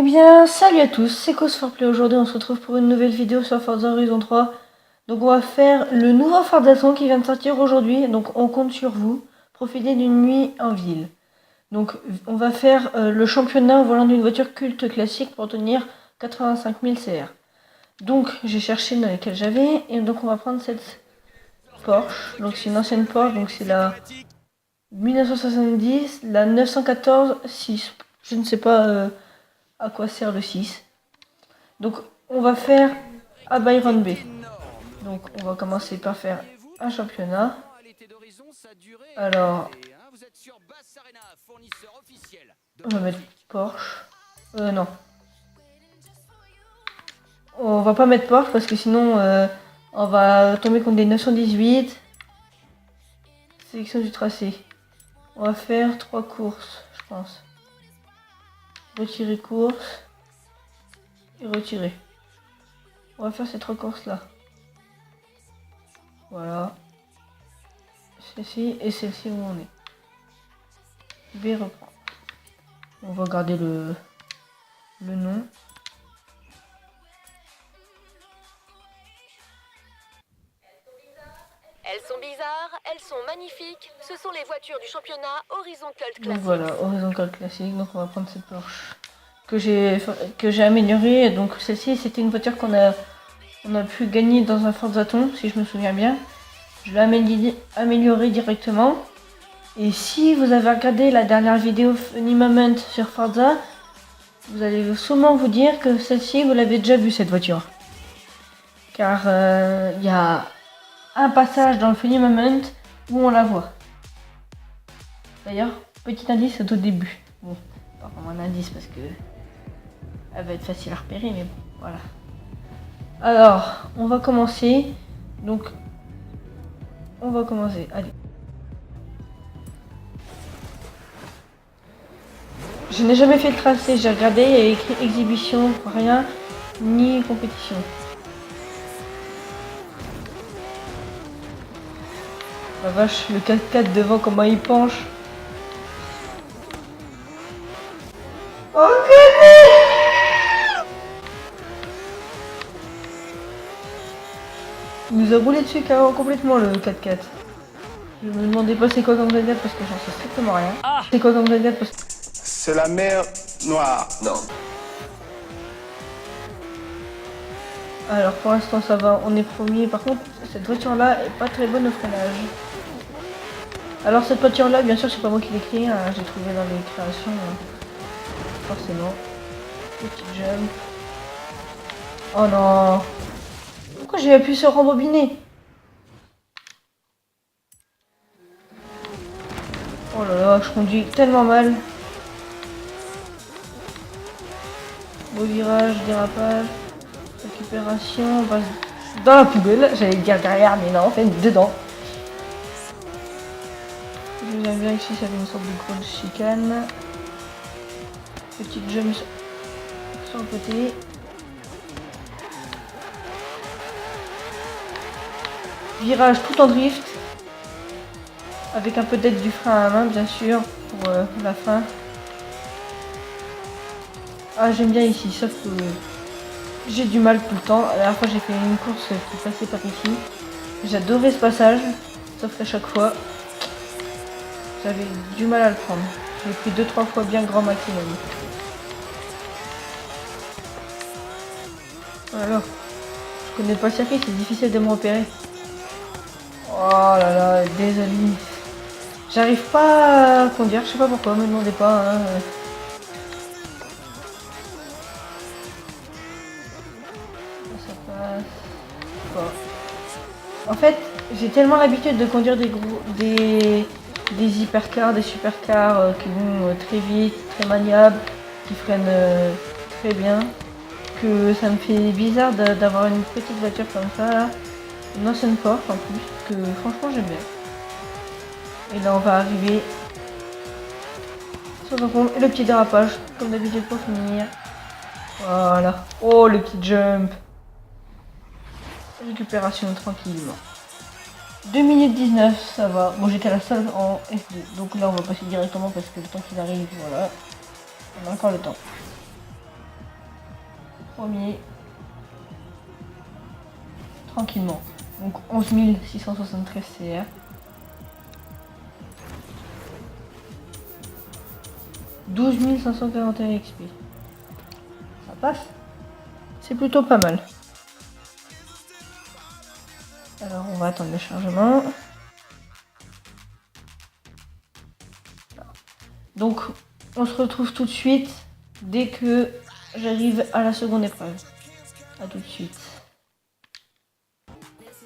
bien, salut à tous, c'est Cause4Play. Aujourd'hui, on se retrouve pour une nouvelle vidéo sur Forza Horizon 3. Donc, on va faire le nouveau Forza qui vient de sortir aujourd'hui. Donc, on compte sur vous. Profitez d'une nuit en ville. Donc, on va faire le championnat au volant d'une voiture culte classique pour tenir 85 000 CR. Donc, j'ai cherché dans lesquels j'avais. Et donc, on va prendre cette Porsche. Donc, c'est une ancienne Porsche. Donc, c'est la 1970, la 914 6. Je ne sais pas à quoi sert le 6. Donc on va faire à Byron B. Donc on va commencer par faire un championnat. Alors on va mettre Porsche. Non. On va pas mettre Porsche parce que sinon on va tomber contre des 918. Sélection du tracé. On va faire 3 courses, je pense. Retirer course. Et retirer. On va faire ces 3 courses là. Voilà. Celle-ci et celle-ci où on est. B reprend. On va garder le nom. Elles sont bizarres, elles sont magnifiques. Ce sont les voitures du championnat Horizon Cult Classic. Donc voilà, Horizon Cult Classic. Donc on va prendre cette Porsche que j'ai améliorée. Donc celle-ci, c'était une voiture qu'on a pu gagner dans un Forzaton, si je me souviens bien. Je l'ai améliorée directement. Et si vous avez regardé la dernière vidéo Funny Moment sur Forza, vous allez sûrement vous dire que celle-ci, vous l'avez déjà vue cette voiture. Car il y a un passage dans le Funny Moment où on la voit. D'ailleurs, petit indice, c'est au début. Bon, pas vraiment un indice parce que elle va être facile à repérer, mais bon, voilà. Alors, on va commencer. Donc, on va commencer. Allez. Je n'ai jamais fait le tracé, j'ai regardé, il y a écrit exhibition, rien, ni compétition. La vache, le 4x4 devant, comment il penche. Oh, il nous a roulé dessus complètement le 4x4. Je me demandais pas c'est quoi comme 4x4 parce que j'en sais strictement rien. C'est quoi comme 4x4 parce que... C'est la mer Noire. Non. Alors pour l'instant ça va, on est premier. Par contre, cette voiture là est pas très bonne au freinage. Alors cette voiture là, bien sûr, c'est pas moi qui l'ai créée, hein, j'ai trouvé dans les créations. Forcément. Petit jump. Oh non. Pourquoi j'ai appuyé sur rembobiner? Oh là là, je conduis tellement mal. Beau virage, dérapage, récupération, on passe dans la poubelle. J'allais dire derrière, mais non, en fait, dedans. J'aime bien ici, ça fait une sorte de grosse chicane. Petite jump sur le côté. Virage tout en drift. Avec un peu d'aide du frein à la main, bien sûr, pour la fin. Ah, j'aime bien ici, sauf que j'ai du mal tout le temps. La dernière fois, j'ai fait une course qui passait par ici. J'adorais ce passage, sauf qu'à chaque fois, j'avais du mal à le prendre. J'ai pris 2-3 fois bien grand maximum. Alors, je connais pas le circuit, c'est difficile de me repérer. Oh là là, désolé. J'arrive pas à conduire, je sais pas pourquoi, me demandez pas. Hein. Ça passe. Bon. En fait, j'ai tellement l'habitude de conduire des hypercars, des supercars qui vont très vite, très maniables, qui freinent très bien, que ça me fait bizarre d'avoir une petite voiture comme ça, là. Une ancienne Porsche en plus, que franchement j'aime bien. Et là on va arriver sur le petit dérapage, comme d'habitude pour finir. Voilà. Oh le petit jump. Récupération tranquillement. 2 minutes 19, ça va. Bon, j'étais la seule en F2. Donc là, on va passer directement parce que le temps qu'il arrive, voilà. On a encore le temps. premier. Tranquillement. Donc 11 673 CR. « 12 541 XP. Ça passe. C'est plutôt pas mal. Alors on va attendre le chargement. Donc on se retrouve tout de suite dès que j'arrive à la seconde épreuve. A tout de suite.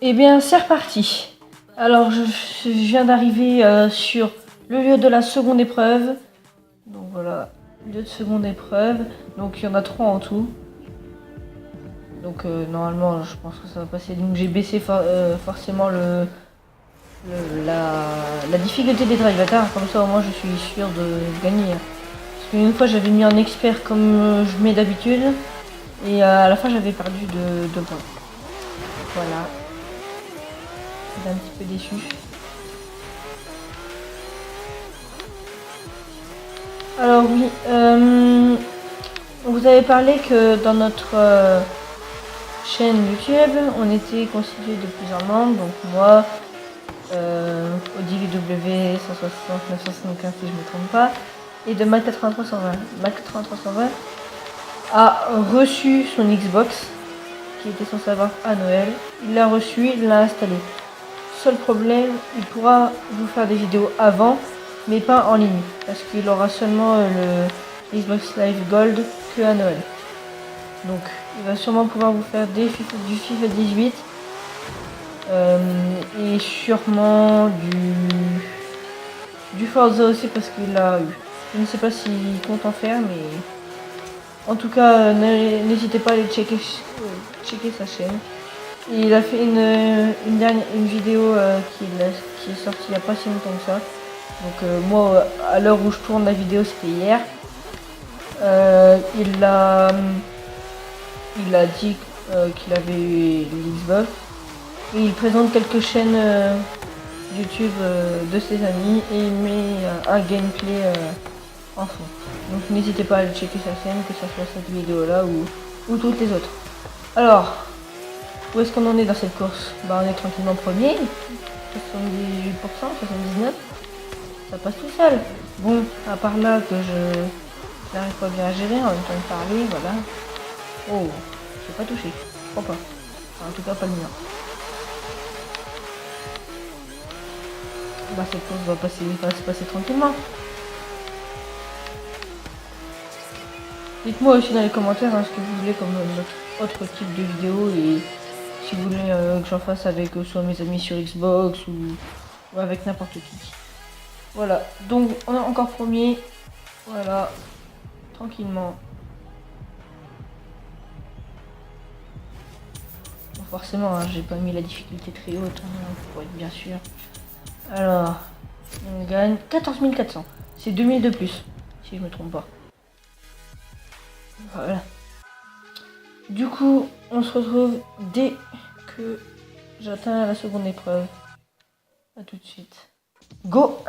Et bien c'est reparti. Alors je viens d'arriver sur le lieu de la seconde épreuve. Donc voilà, lieu de seconde épreuve. Donc il y en a 3 en tout. Donc normalement je pense que ça va passer. Donc j'ai baissé forcément la difficulté des drive attaques. Comme ça au moins je suis sûr de gagner. Parce qu'une fois j'avais mis en expert comme je mets d'habitude. Et à la fin j'avais perdu de 2 points. Voilà. J'étais un petit peu déçu. Alors oui, vous avez parlé que dans notre chaîne YouTube, on était constitué de plusieurs membres, donc moi, ODVW 160 975 si je ne me trompe pas, et de Mac8320. Mac8320 a reçu son Xbox, qui était censé avoir à Noël. Il l'a reçu, il l'a installé. Seul problème, il pourra vous faire des vidéos avant, mais pas en ligne, parce qu'il aura seulement le Xbox Live Gold que à Noël. Donc il va sûrement pouvoir vous faire du FIFA 18 et sûrement du Forza aussi parce qu'il l'a eu. Je ne sais pas s'il compte en faire, mais en tout cas n'hésitez pas à aller checker sa chaîne. Et il a fait une vidéo qui est sortie il n'y a pas si longtemps que ça. Donc moi, à l'heure où je tourne la vidéo, c'était hier. Il a dit qu'il avait eu l'Xbox. Et il présente quelques chaînes YouTube de ses amis et il met un gameplay en fond. Donc n'hésitez pas à aller checker sa chaîne, que ce soit cette vidéo là ou toutes les autres. Alors, où est-ce qu'on en est dans cette course? Bah on est tranquillement premier. 78%, 79%. Ça passe tout seul. Bon, à part là que je n'arrive pas bien à gérer en même temps de parler, voilà. Oh, j'ai pas touché, je crois pas. Enfin, en tout cas pas le mien. Bah cette course va se passer tranquillement. Dites-moi aussi dans les commentaires ce que vous voulez comme autre type de vidéo et si vous voulez que j'en fasse avec soit mes amis sur Xbox ou avec n'importe qui. Voilà, donc on est encore premier. Voilà, tranquillement. Bon, forcément, hein, j'ai pas mis la difficulté très haute pour être bien sûr. Alors, on gagne 14 400. C'est 2000 de plus, si je me trompe pas. Voilà. Du coup, on se retrouve dès que j'atteins la seconde épreuve. A tout de suite. Go!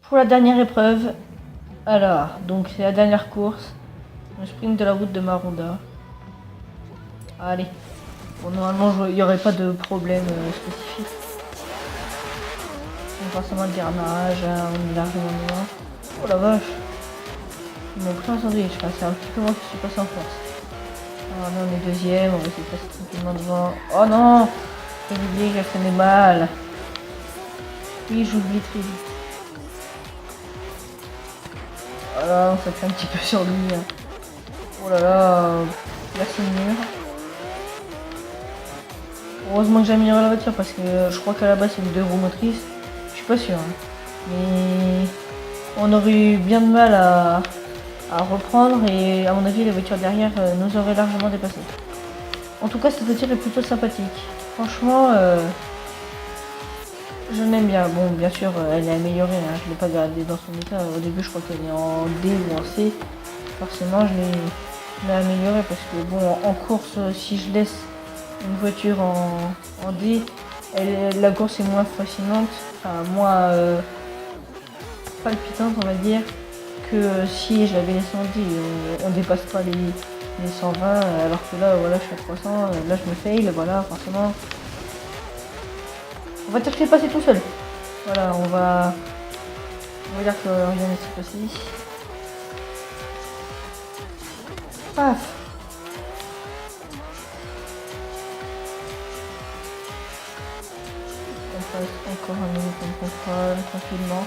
Pour la dernière épreuve. Alors, donc c'est la dernière course. Le sprint de la route de Maronda. Allez. Bon, normalement, il n'y aurait pas de problème spécifique. Donc forcément le démarrage, on est largement loin. Oh la vache! Ils m'ont pris un sandwich, c'est un petit peu moins que je suis passé en force. Alors là on est deuxième, on va essayer de passer tranquillement devant. Oh non! J'ai oublié que j'ai fait mal. Oui, j'oublie très vite. Voilà, on s'appuie un petit peu sur lui. Hein. Oh là là, merci le mur. Heureusement que j'ai amélioré la voiture parce que je crois qu'à la base c'est une 2 roues motrices. Je suis pas sûr. Hein. Mais on aurait eu bien de mal à reprendre et à mon avis la voiture derrière nous aurait largement dépassé. En tout cas cette voiture est plutôt sympathique. Franchement je l'aime bien. Bon bien sûr elle est améliorée, hein. Je ne l'ai pas gardée dans son état. Au début je crois qu'elle est en D ou en C. Forcément je l'ai améliorée parce que bon en course si je laisse une voiture en D, la course est moins fascinante, enfin moins palpitante on va dire que si je l'avais laissé en D. On dépasse pas les 120 alors que là voilà je suis à 300, là je me fail, voilà forcément. On va dire que c'est passé tout seul. Voilà, on va dire que rien n'est passé. Paf. On passe encore un nouveau point de contrôle tranquillement.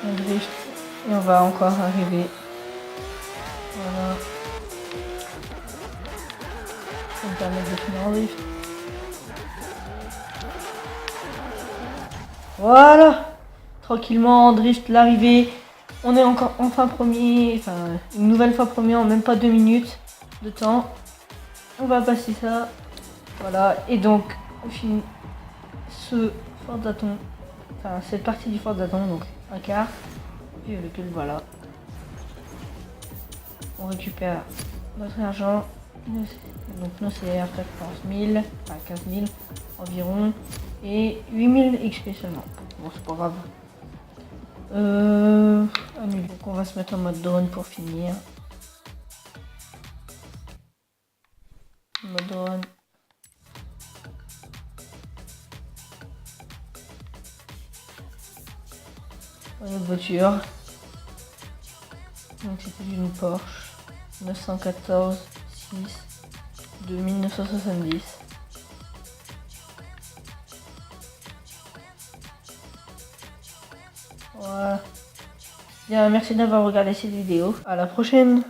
On drift et on va encore arriver. Voilà. Ça me permet de finir en drift. Voilà. Tranquillement en drift, l'arrivée. On est encore enfin premier, enfin une nouvelle fois premier en même pas 2 minutes de temps. On va passer ça. Voilà. Et donc on finit ce Forzaton. Enfin cette partie du Forzaton, donc un quart. Puis le cul, voilà. On récupère notre argent. Donc nos CR 14 000, enfin 15 000 environ. Et 8000 XP seulement. Bon c'est pas grave. Annulé. Donc on va se mettre en mode drone pour finir. Mode drone. Notre voiture. Donc c'était une Porsche 914 6 de 1970. Voilà. Bien, merci d'avoir regardé cette vidéo. À la prochaine.